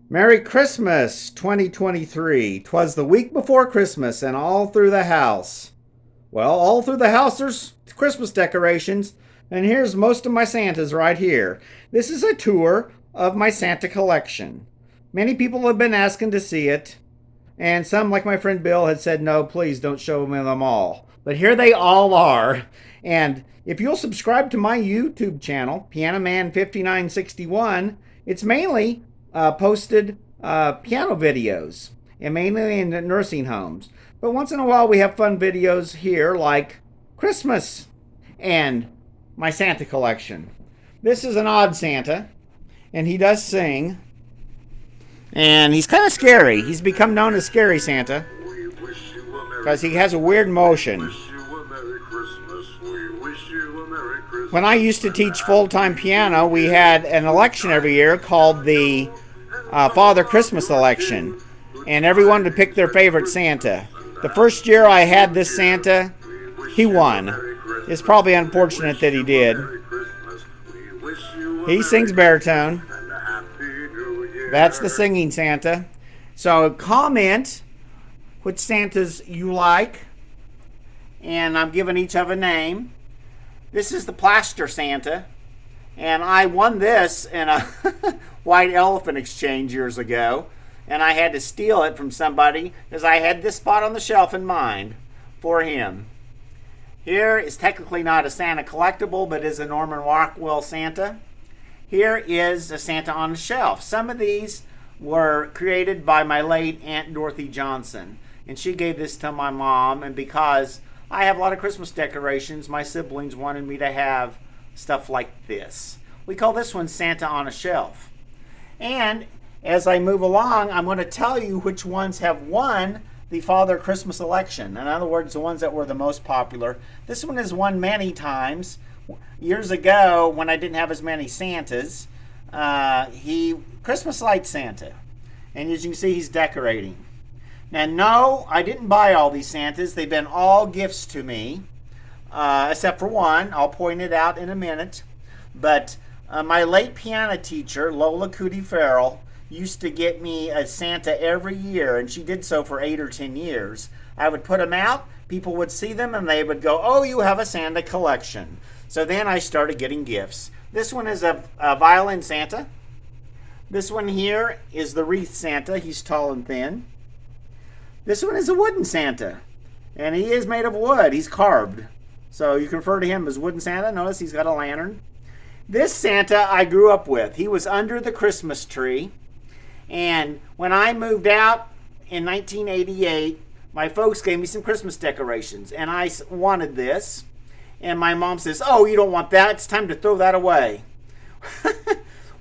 Merry Christmas 2023. 'Twas the week before Christmas and all through the house. Well, all through the house there's Christmas decorations, and here's most of my Santas right here. This is a tour of my Santa collection. Many people have been asking to see it, and some, like my friend Bill, had said, no, please don't show me them all. But here they all are. And if you'll subscribe to my YouTube channel, Piano Man 5961, it's mainly posted piano videos, and mainly in nursing homes. But once in a while, we have fun videos here like Christmas and my Santa collection. This is an odd Santa, and he does sing. And he's kind of scary. He's become known as Scary Santa because he has a weird motion. When I used to teach full-time piano, we had an election every year called the Father Christmas election, and everyone would pick their favorite Santa. The first year I had this Santa, he won. It's probably unfortunate that he did. He sings baritone. That's the singing Santa. So comment which Santas you like, and I'm giving each of a name. This is the plaster Santa, and I won this in a white elephant exchange years ago, and I had to steal it from somebody because I had this spot on the shelf in mind for him. Here is technically not a Santa collectible, but is a Norman Rockwell Santa. Here is a Santa on the shelf. Some of these were created by my late Aunt Dorothy Johnson, and she gave this to my mom, and because I have a lot of Christmas decorations, my siblings wanted me to have stuff like this. We call this one Santa on a Shelf. And as I move along, I'm going to tell you which ones have won the Father Christmas election. In other words, the ones that were the most popular. This one has won many times. Years ago, when I didn't have as many Santas, Christmas Light Santa. And as you can see, he's decorating. Now, no, I didn't buy all these Santas. They've been all gifts to me, except for one. I'll point it out in a minute. But my late piano teacher, Lola Cootie Farrell, used to get me a Santa every year, and she did so for 8 or 10 years. I would put them out, people would see them, and they would go, oh, you have a Santa collection. So then I started getting gifts. This one is a violin Santa. This one here is the wreath Santa. He's tall and thin. This one is a wooden Santa, and he is made of wood. He's carved, so you can refer to him as Wooden Santa. Notice he's got a lantern. This Santa I grew up with. He was under the Christmas tree, and when I moved out in 1988, my folks gave me some Christmas decorations, and I wanted this, and my mom says, oh, you don't want that? It's time to throw that away.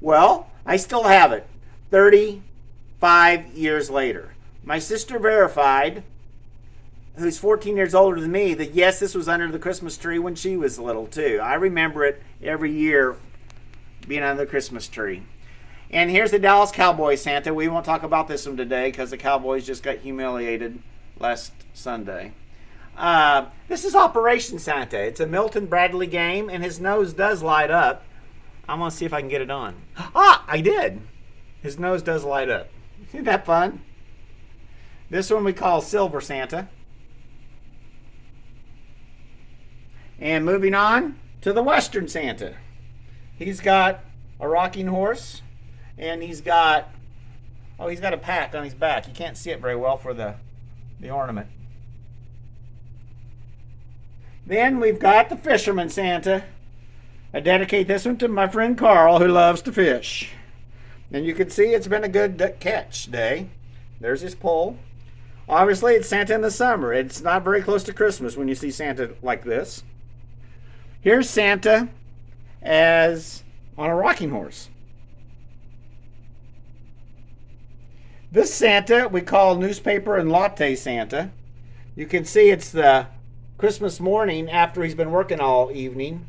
Well, I still have it 35 years later. My sister verified, who's 14 years older than me, that yes, this was under the Christmas tree when she was little too. I remember it every year being under the Christmas tree. And here's the Dallas Cowboys Santa. We won't talk about this one today because the Cowboys just got humiliated last Sunday. This is Operation Santa. It's a Milton Bradley game, and his nose does light up. I'm going to see if I can get it on. Ah, I did. His nose does light up. Isn't that fun? This one we call Silver Santa. And moving on to the Western Santa. He's got a rocking horse, and he's got a pack on his back. You can't see it very well for the ornament. Then we've got the Fisherman Santa. I dedicate this one to my friend Carl, who loves to fish. And you can see it's been a good catch day. There's his pole. Obviously, it's Santa in the summer. It's not very close to Christmas when you see Santa like this. Here's Santa as on a rocking horse. This Santa we call Newspaper and Latte Santa. You can see it's the Christmas morning after he's been working all evening.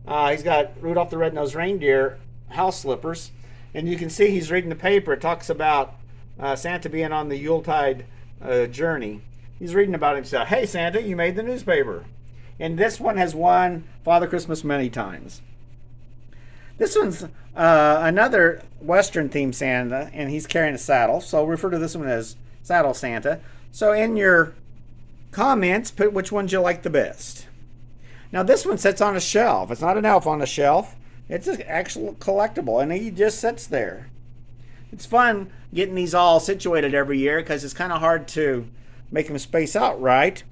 He's got Rudolph the Red-Nosed Reindeer house slippers. And you can see he's reading the paper. It talks about Santa being on the Yuletide journey. He's reading about himself. Hey, Santa, you made the newspaper. And this one has won Father Christmas many times. This one's another Western themed Santa, and he's carrying a saddle. So we'll refer to this one as Saddle Santa. So in your comments, put which ones you like the best. Now this one sits on a shelf. It's not an elf on a shelf. It's an actual collectible, and he just sits there. It's fun getting these all situated every year because it's kind of hard to make them space out right.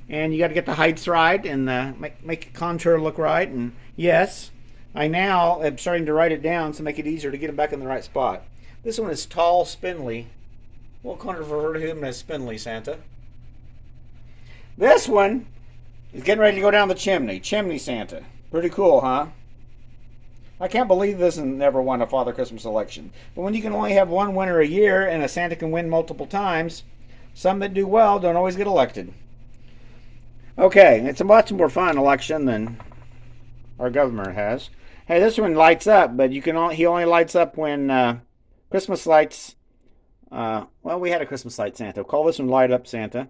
And you got to get the heights right and make the contour look right. And yes, I now am starting to write it down to make it easier to get them back in the right spot. This one is tall, spindly. We'll kind of refer to him as Spindly Santa. This one is getting ready to go down the chimney. Chimney Santa. Pretty cool, huh? I can't believe this and never won a Father Christmas election. But when you can only have one winner a year and a Santa can win multiple times, some that do well don't always get elected. Okay, it's a much more fun election than our government has. Hey, this one lights up, but he only lights up when Christmas lights. Well, we had a Christmas light Santa. We'll call this one Light Up Santa.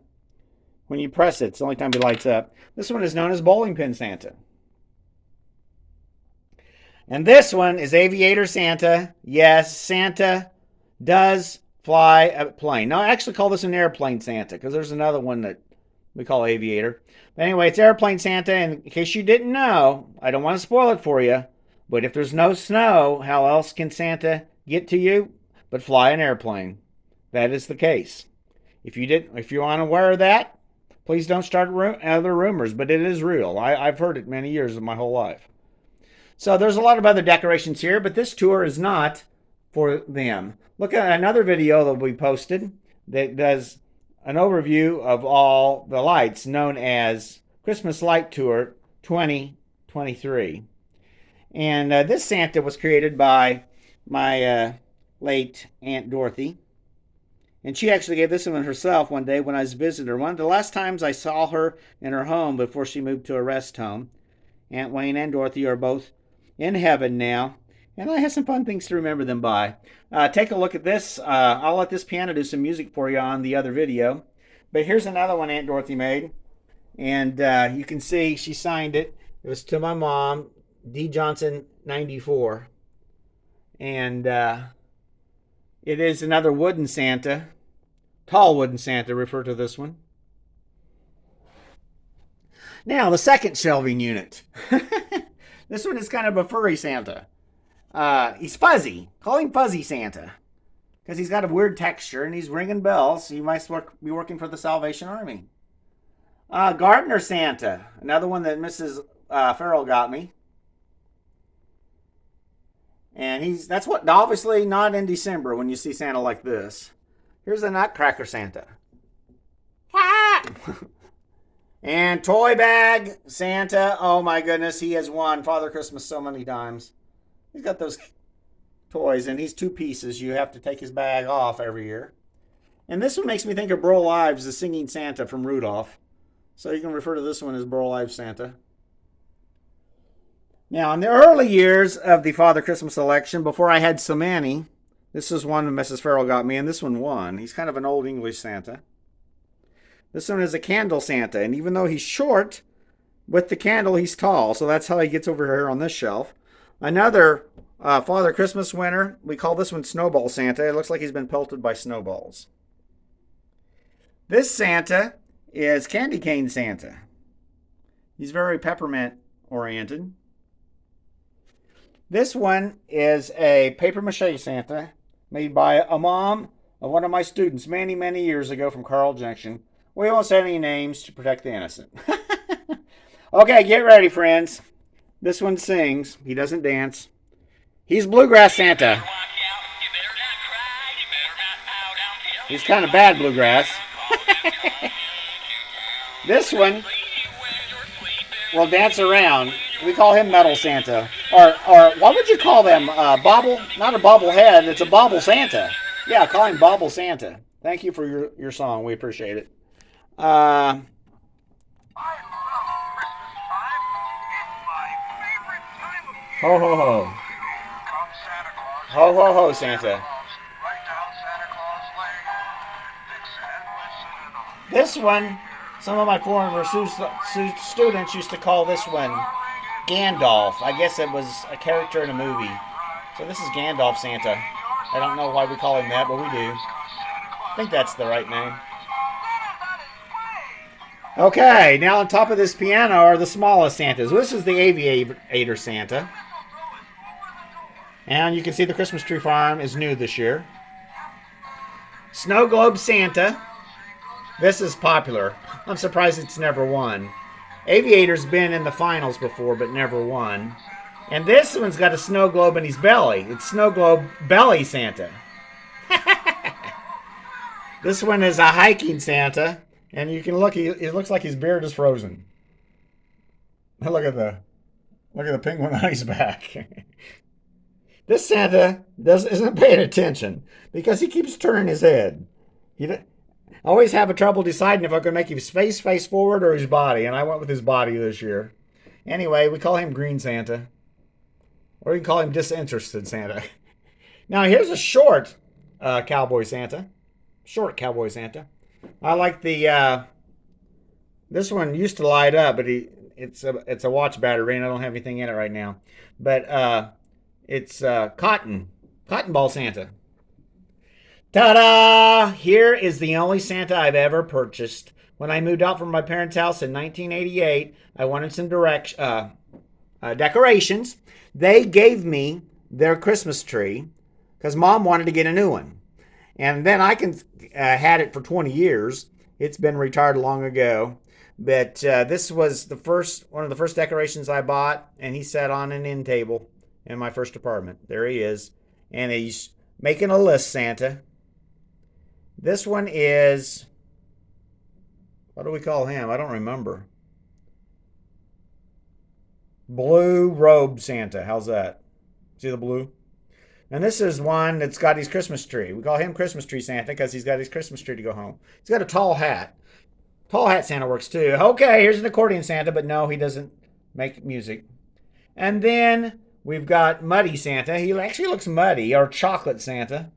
When you press it, it's the only time he lights up. This one is known as Bowling Pin Santa. And this one is Aviator Santa. Yes, Santa does fly a plane. Now, I actually call this an Airplane Santa because there's another one that we call Aviator. But anyway, it's Airplane Santa. And in case you didn't know, I don't want to spoil it for you, but if there's no snow, how else can Santa get to you but fly an airplane? That is the case. If you're unaware of that, please don't start other rumors, but it is real. I've heard it many years of my whole life. So there's a lot of other decorations here, but this tour is not for them. Look at another video that we posted that does an overview of all the lights known as Christmas Light Tour 2023. And this Santa was created by my late Aunt Dorothy. And she actually gave this one herself one day when I was visiting her. One of the last times I saw her in her home before she moved to a rest home. Aunt Wayne and Dorothy are both in heaven now. And I have some fun things to remember them by. Take a look at this. I'll let this piano do some music for you on the other video. But here's another one Aunt Dorothy made. And you can see she signed it. It was to my mom, D. Johnson, 94. And it is another wooden Santa. Tall wooden Santa, refer to this one. Now, the second shelving unit. This one is kind of a furry Santa. He's fuzzy. Call him Fuzzy Santa. Because he's got a weird texture and he's ringing bells. So you might be working for the Salvation Army. Gardener Santa. Another one that Mrs. Farrell got me. And that's what, obviously not in December when you see Santa like this. Here's the Nutcracker Santa. And Toy Bag Santa. Oh my goodness, he has won Father Christmas so many times. He's got those toys, and he's two pieces. You have to take his bag off every year. And this one makes me think of Burl Ives, the singing Santa from Rudolph. So you can refer to this one as Burl Ives Santa. Now, in the early years of the Father Christmas election, before I had so many, this is one that Mrs. Farrell got me, and this one won. He's kind of an old English Santa. This one is a candle Santa, and even though he's short, with the candle, he's tall, so that's how he gets over here on this shelf. Another Father Christmas winner, we call this one Snowball Santa. It looks like he's been pelted by snowballs. This Santa is Candy Cane Santa. He's very peppermint oriented. This one is a paper mache Santa made by a mom of one of my students many, many years ago from Carl Junction. We won't say any names to protect the innocent. Okay, get ready, friends. This one sings. He doesn't dance. He's Bluegrass Santa. He's kind of bad bluegrass. This one will dance around. We call him Metal Santa. Or what would you call them? Bobble? Not a bobblehead. It's a bobble Santa. Yeah, call him Bobble Santa. Thank you for your song. We appreciate it. Ho, ho, ho. Ho, ho, ho, Santa. This one, some of my former students used to call this one Gandalf. I guess it was a character in a movie. So this is Gandalf Santa. I don't know why we call him that, but we do. I think that's the right name. Okay, now on top of this piano are the smallest Santas. This is the Aviator Santa. And you can see the Christmas tree farm is new this year. Snow Globe Santa. This is popular. I'm surprised it's never won. Aviator's been in the finals before, but never won. And this one's got a snow globe in his belly. It's Snow Globe Belly Santa. This one is a hiking Santa. And you can look, it looks like his beard is frozen. Look at the penguin on his back. This Santa isn't paying attention because he keeps turning his head. I always have a trouble deciding if I'm going to make his face forward or his body, and I went with his body this year. Anyway, we call him Green Santa. Or you can call him Disinterested Santa. Now, here's a short Cowboy Santa. Short Cowboy Santa. I like the, this one used to light up, but it's a watch battery, and I don't have anything in it right now. But it's Cotton Ball Santa. Ta-da! Here is the only Santa I've ever purchased. When I moved out from my parents' house in 1988, I wanted some decorations. They gave me their Christmas tree because Mom wanted to get a new one. And then I had it for 20 years. It's been retired long ago. But this was one of the first decorations I bought, and he sat on an end table in my first apartment. There he is. And he's making a list, Santa. This one is, what do we call him? I don't remember. Blue Robe Santa. How's that? See the blue? And this is one that's got his Christmas tree. We call him Christmas Tree Santa because he's got his Christmas tree to go home. He's got a tall hat. Tall hat Santa works too. Okay, here's an accordion Santa, but no, he doesn't make music. And then we've got Muddy Santa. He actually looks muddy, or Chocolate Santa.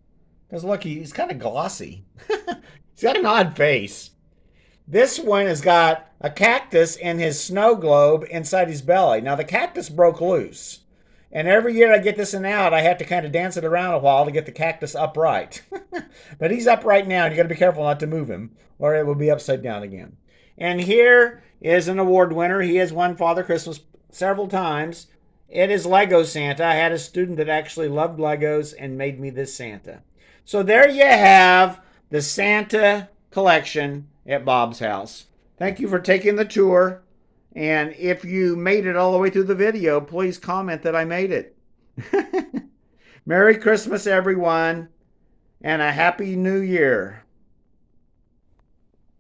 Because look, he's kind of glossy. He's got an odd face. This one has got a cactus in his snow globe inside his belly. Now, the cactus broke loose. And every year I get this one out, I have to kind of dance it around a while to get the cactus upright. But he's upright now, and you got to be careful not to move him, or it will be upside down again. And here is an award winner. He has won Father Christmas several times. It is Lego Santa. I had a student that actually loved Legos and made me this Santa. So there you have the Santa collection at Bob's house. Thank you for taking the tour. And if you made it all the way through the video, please comment that I made it. Merry Christmas, everyone, and a Happy New Year.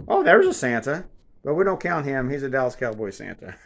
Oh, there's a Santa, but we don't count him. He's a Dallas Cowboy Santa.